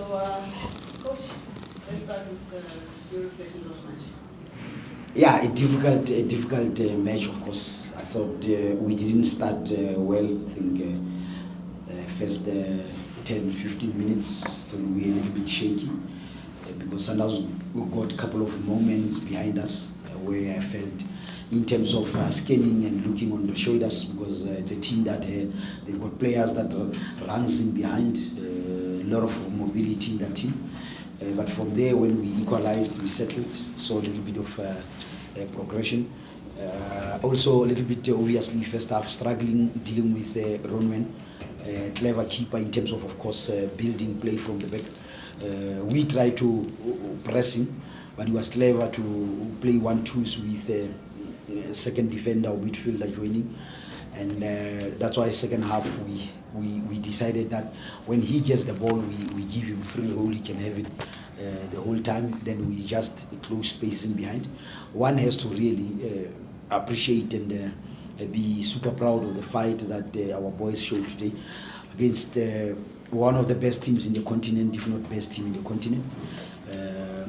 Coach, let's start with your reflections of the match. Yeah, a difficult match, of course. I thought we didn't start well. I think first 10-15 minutes, I thought we were a little bit shaky because Sundowns got a couple of moments behind us where I felt in terms of scanning and looking on the shoulders, because it's a team that they've got players that runs in behind, a lot of mobility in that team. But from there, when we equalized, we settled, saw a little bit of progression. Also, a little bit, obviously, first half struggling, dealing with Ronwen, clever keeper in terms of course, building play from the back. We tried to press him, but he was clever to play 1-2s with second defender or midfielder joining. And that's why second half we decided that when he gets the ball, we give him free roll, he can have it the whole time. Then we just close space in behind. One has to really appreciate and be super proud of the fight that our boys showed today against one of the best teams in the continent, if not best team in the continent.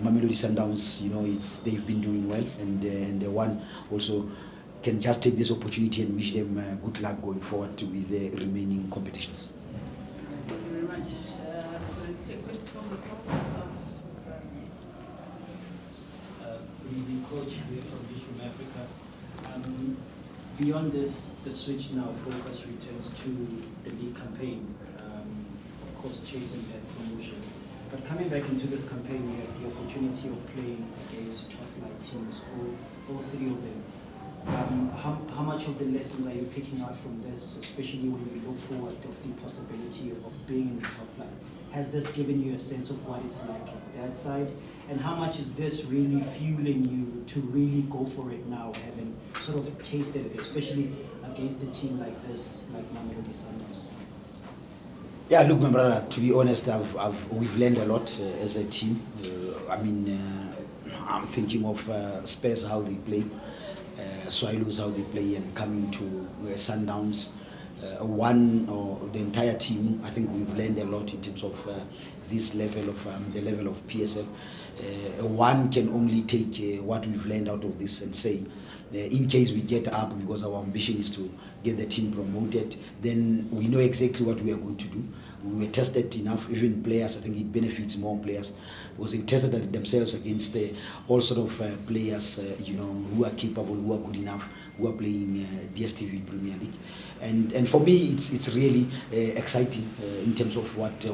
Mamelodi Sundowns, they've been doing well, and the one also can just take this opportunity and wish them good luck going forward with the remaining competitions. Thank you very much. We'll take questions from the crowd. Good evening, Coach. We're from Vision Africa. Beyond this, the switch now focus returns to the league campaign, of course chasing that promotion. But coming back into this campaign, we had the opportunity of playing against top-flight teams, all three of them. How much of the lessons are you picking out from this, especially when we look forward of the possibility of being in the top flight? Has this given you a sense of what it's like at that side? And how much is this really fueling you to really go for it now, having sort of tasted it, especially against a team like this, like Mamelodi Sundowns? Yeah, look, my brother, to be honest, we've learned a lot as a team. I'm thinking of Spurs, how they play, Swallows, how they play, and coming to Sundowns. The entire team, I think we've learned a lot in terms of this level of the level of PSL. One can only take what we've learned out of this and say, in case we get up, because our ambition is to get the team promoted, then we know exactly what we are going to do. We were tested enough, even players. I think it benefits more players because they tested themselves against all sort of players, who are capable, who are good enough, who are playing DStv Premier League. And for me, it's really exciting in terms of what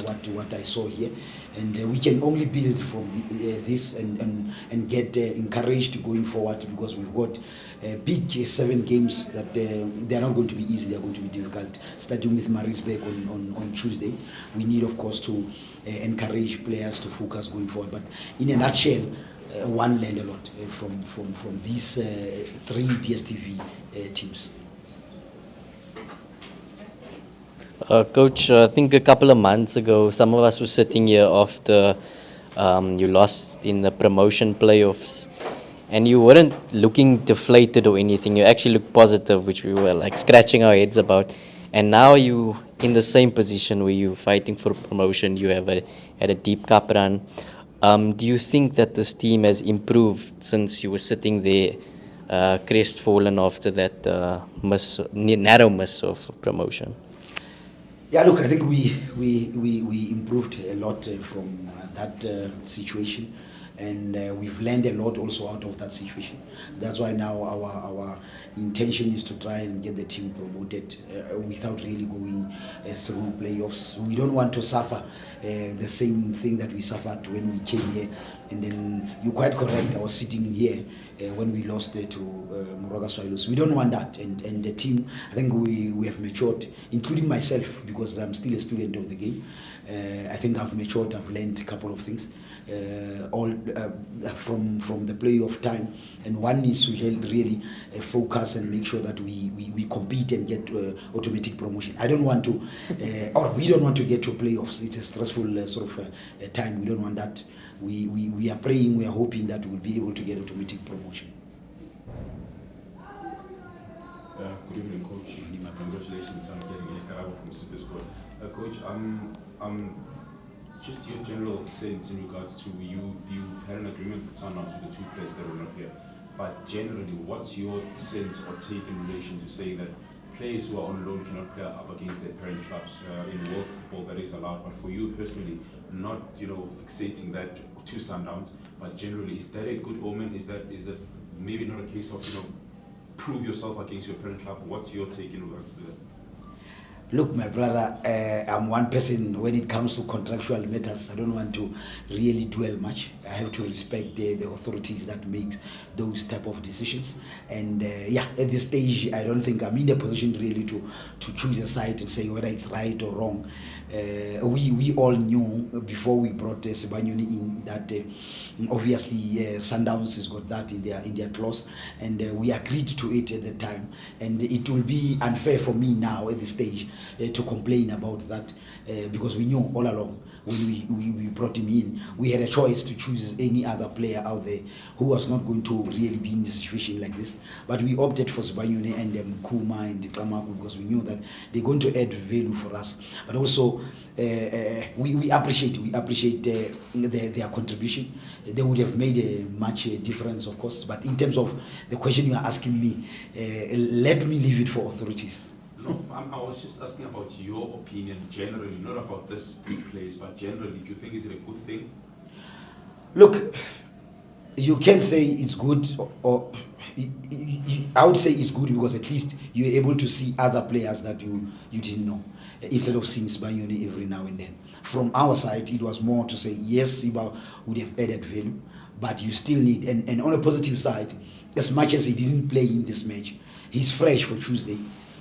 I saw here, and we can only build from this and get encouraged going forward, because we've got big 7 games that they're not going to be easy. They're going to be difficult. Starting with Maritzburg on Tuesday, we need, of course, to encourage players to focus going forward. But in a nutshell, one learned a lot from these 3 DStv teams. Coach, I think a couple of months ago, some of us were sitting here after you lost in the promotion playoffs, and you weren't looking deflated or anything. You actually looked positive, which we were like scratching our heads about. And now you in the same position where you're fighting for promotion. You have had a deep cup run. Do you think that this team has improved since you were sitting there, crestfallen after that narrow miss of promotion? Yeah, look, I think we improved a lot from that situation, and we've learned a lot also out of that situation. That's why now our intention is to try and get the team promoted without really going through playoffs. We don't want to suffer the same thing that we suffered when we came here. And then you're quite correct, I was sitting here when we lost to Moroka Swallows. We don't want that, and the team, I think we have matured, including myself, because I'm still a student of the game. I think I've matured, I've learned a couple of things, all from the play of time, and one is to really focus and make sure that we compete and get automatic promotion. I don't want to, or we don't want to get to playoffs. It's a stressful sort of time. We don't want that. We are praying, we are hoping that we'll be able to get automatic promotion. Good evening, Coach. Congratulations on getting a Karabo from Super Sport. Coach, just your general sense in regards to you had an agreement with Sundowns with the two players that were not here. But generally, what's your sense or take in relation to say that players who are on loan cannot play up against their parent clubs in world football? That is allowed, but for you personally, not fixating that to Sundowns, but generally, is that a good omen? Is that maybe not a case of prove yourself against your parent club? What's your take in regards to that? Look, my brother, I'm one person when it comes to contractual matters. I don't want to really dwell much. I have to respect the authorities that make those type of decisions. And at this stage, I don't think I'm in a position really to choose a side and say whether it's right or wrong. We all knew before we brought Sibanyoni in that obviously Sundowns has got that in their clause, and we agreed to it at the time. And it will be unfair for me now at this stage to complain about that because we knew all along when we brought him in, we had a choice to choose any other player out there who was not going to really be in a situation like this. But we opted for Sibanyoni and Kuma and Kamaku because we knew that they're going to add value for us. But also we appreciate their contribution. They would have made a much difference, of course. But in terms of the question you are asking me, let me leave it for authorities. No, I was just asking about your opinion generally, not about this place, but generally, do you think is it a good thing? Look, you can say it's good, or I would say it's good because at least you're able to see other players that you didn't know, instead of seeing Sibanyoni every now and then. From our side, it was more to say, yes, Siba would have added value, but you still need, and on a positive side, as much as he didn't play in this match, he's fresh for Tuesday.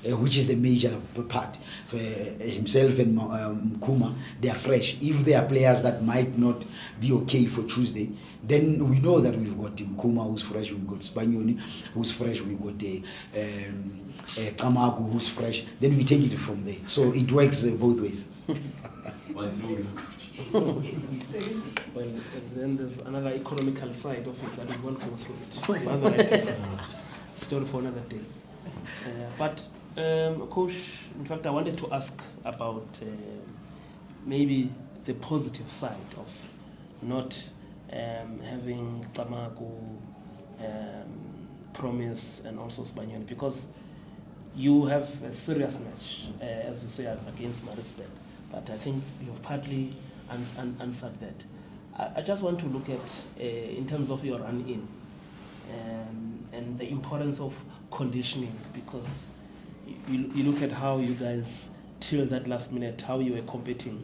Which is the major part for himself and Kuma. They are fresh. If there are players that might not be okay for Tuesday, then we know that we've got Kuma who's fresh, we've got Sibanyoni who's fresh, we've got Kamagu who's fresh. Then we take it from there. So it works both ways. Well, and then there's another economical side of it that we won't go through it. Other items are story for another day. Coach, in fact, I wanted to ask about maybe the positive side of not having Kamagu, Promise, and also Sibanyoni, because you have a serious match, as you say, against Maritzburg. But I think you've partly answered that. I just want to look at, in terms of your run-in, and the importance of conditioning, because you look at how you guys, till that last minute, how you were competing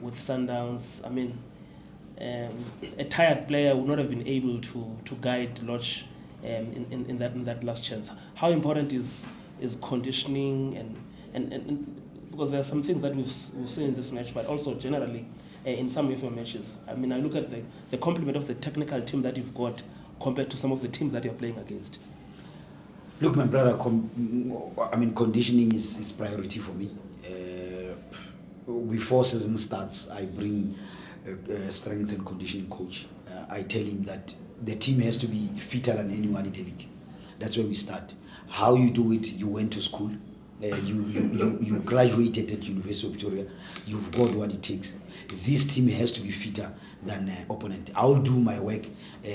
with Sundowns. I mean, a tired player would not have been able to guide Lodge in that last chance. How important is conditioning and because there are some things that we've seen in this match, but also generally in some of your matches. I mean, I look at the complement of the technical team that you've got compared to some of the teams that you're playing against. Look, my brother, conditioning is priority for me. Before season starts, I bring a strength and conditioning coach. I tell him that the team has to be fitter than anyone in the league. That's where we start. How you do it, you went to school. You graduated at University of Victoria. You've got what it takes. This team has to be fitter than opponent. I'll do my work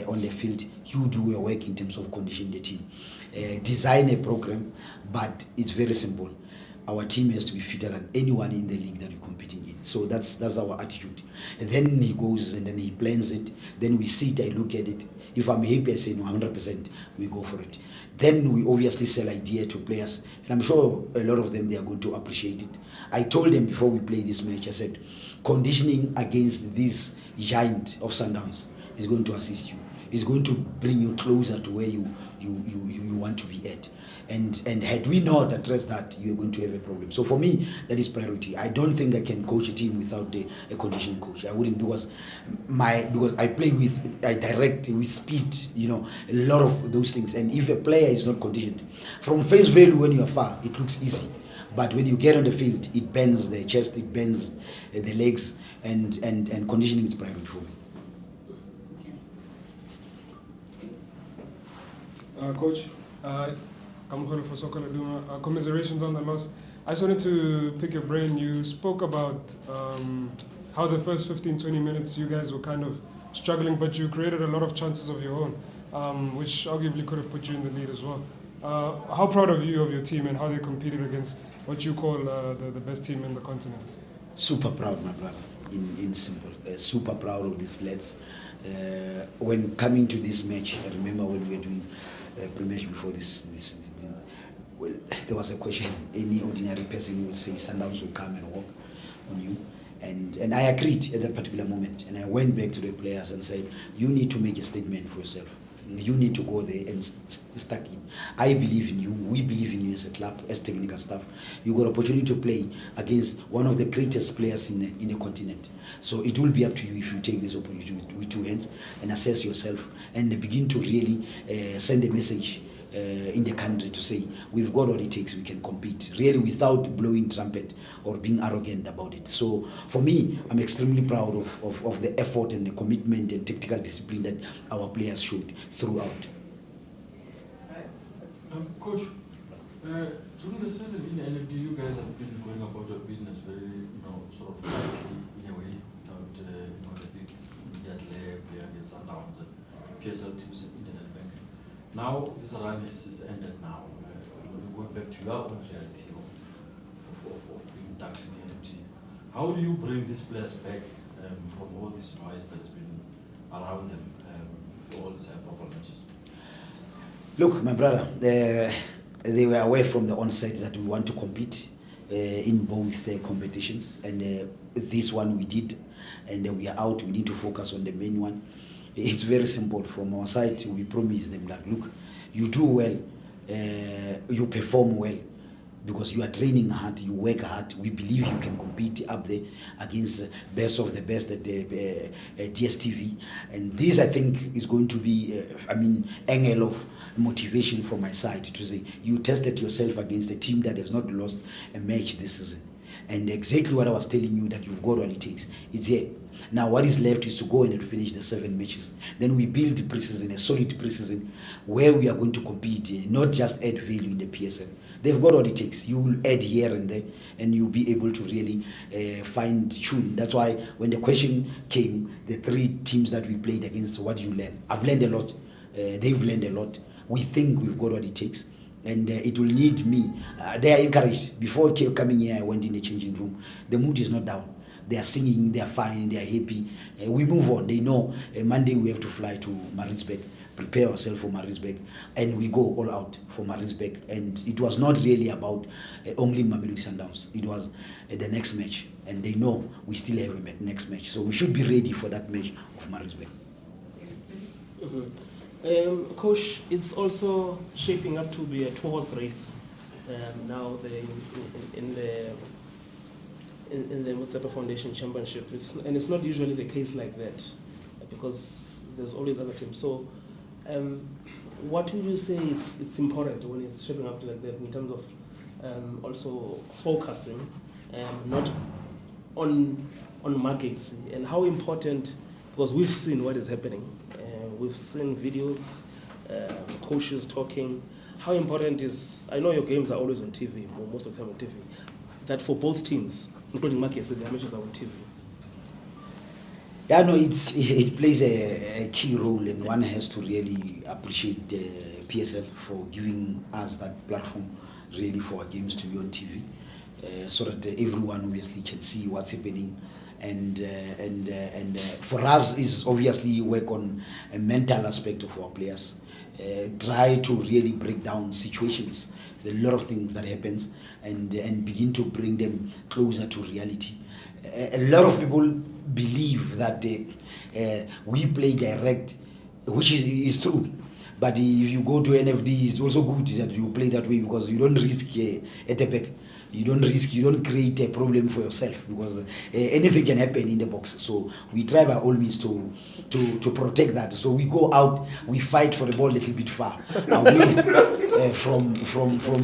on the field. You do your work in terms of conditioning the team. Design a program, but it's very simple. Our team has to be fitter than anyone in the league that we're competing in. So that's our attitude. And then he goes and then he plans it. Then we sit, I look at it. If I'm happy, I say no, 100%, we go for it. Then we obviously sell idea to players. And I'm sure a lot of them, they are going to appreciate it. I told them before we play this match, I said, conditioning against this giant of Sundowns is going to assist you. It's going to bring you closer to where you want to be at. And had we not addressed that, you're going to have a problem. So for me, that is priority. I don't think I can coach a team without a conditioning coach. I wouldn't, because I direct with speed, a lot of those things. And if a player is not conditioned, from face value when you are far, it looks easy. But when you get on the field, it bends the chest, it bends the legs, and conditioning is priority for me. Coach, for Soccer commiserations on the loss. I just wanted to pick your brain. You spoke about how the first 15-20 minutes you guys were kind of struggling, but you created a lot of chances of your own, which arguably could have put you in the lead as well. How proud of you of your team and how they competed against what you call the best team in the continent? Super proud, my brother, in simple. Super proud of these lads. When coming to this match, I remember when we were doing pre-match before this well, there was a question, any ordinary person will say Sundowns will come and walk on you. And I agreed at that particular moment. And I went back to the players and said, you need to make a statement for yourself. You need to go there and stuck in. I believe in you. We believe in you as a club, as technical staff. You got opportunity to play against one of the greatest players in the continent. So it will be up to you if you take this opportunity with two hands and assess yourself and begin to really send a message in the country to say we've got what it takes, we can compete really without blowing trumpet or being arrogant about it. So for me, I'm extremely proud of the effort and the commitment and tactical discipline that our players showed throughout. Coach, during the season in NFD, you guys have been going about your business very, sort of lightly in a way, without the big media play against Sundowns and PSL teams in Nedbank. Now this run is ended now. We go back to your own reality of being ducks in the NFD. How do you bring these players back from all this noise that has been around them for all these proper matches? Look, my brother, they were aware from the onset that we want to compete in both competitions, and this one we did, and we are out. We need to focus on the main one. It's very simple. From our side, we promise them that, look, you do well, you perform well, because you are training hard, you work hard. We believe you can compete up there against best of the best at the DSTV. And this, I think, is going to be, angle of motivation from my side to say, you tested yourself against a team that has not lost a match this season. And exactly what I was telling you, that you've got what it takes. It's here. Now what is left is to go and finish the 7 matches. Then we build pre-season, a solid pre-season, where we are going to compete, not just add value in the PSL. They've got what it takes. You will add here and there, and you'll be able to really fine-tune. That's why when the question came, the 3 teams that we played against, what do you learn? I've learned a lot. They've learned a lot. We think we've got what it takes. And it will need me. They are encouraged. Before coming here, I went in the changing room. The mood is not down. They are singing, they are fine, they are happy. We move on. They know Monday we have to fly to Maritzburg, prepare ourselves for Maritzburg, and we go all out for Maritzburg. And it was not really about only Mamelodi Sundowns. It was the next match. And they know we still have a next match. So we should be ready for that match of Maritzburg. Coach, it's also shaping up to be a 2-horse race now in the Motsepe Foundation Championship. And it's not usually the case like that, because there's always other teams. So what would you say it's important when it's shaping up like that in terms of also focusing not on markets, and how important, because we've seen what is happening. We've seen videos, coaches talking. How important is, I know your games are always on TV, or most of them on TV, that for both teams, including Makese, their matches are on TV? Yeah, no, it plays a key role, and one has to really appreciate the PSL for giving us that platform, really, for our games to be on TV, so that everyone obviously can see what's happening. And for us is obviously work on a mental aspect of our players, try to really break down situations, a lot of things that happens, and begin to bring them closer to reality. A lot of people believe that we play direct, which is true. But if you go to NFD, it's also good that you play that way, because you don't risk a back. You don't create a problem for yourself, because anything can happen in the box. So we try by all means to protect that. So we go out, we fight for the ball a little bit far away from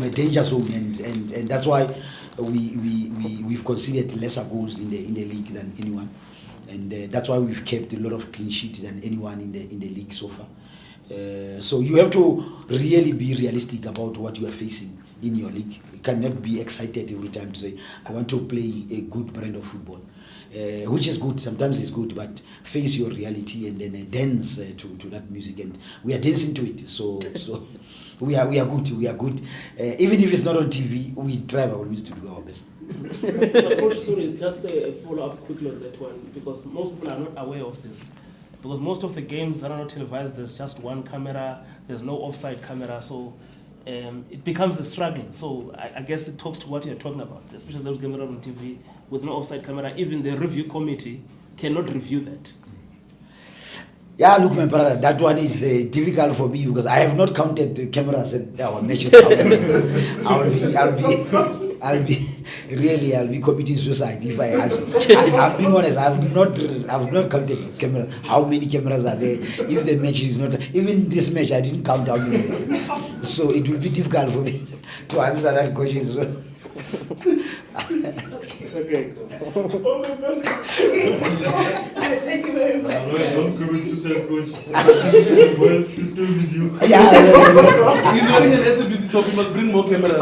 a danger zone, and that's why we've conceded lesser goals in the league than anyone, and that's why we've kept a lot of clean sheets than anyone in the league so far. So you have to really be realistic about what you are facing in your league. You cannot be excited every time to say, I want to play a good brand of football. which is good. Sometimes it's good, but face your reality and then dance to that music, and we are dancing to it. So we are good. We are good. Even if it's not on TV, we try our best to do our best. But Coach, sorry, just a follow-up quickly on that one, because most people are not aware of this. Because most of the games that are not televised, there's just one camera, there's no offside camera, so it becomes a struggle. So I guess it talks to what you're talking about, especially those games that are on TV with no offside camera. Even the review committee cannot review that. Yeah, look, my brother, that one is difficult for me because I have not counted the cameras at our matches. I'll be committing suicide if I answer. I'm being honest. I've not counted cameras. How many cameras are there? If the match is not, even this match, I didn't count how many. So it will be difficult for me to answer that question. So. It's okay. Thank you very much. Don't commit suicide, coach. Boys, he's still with you. Yeah. He's wearing an SABC top, he must bring more cameras.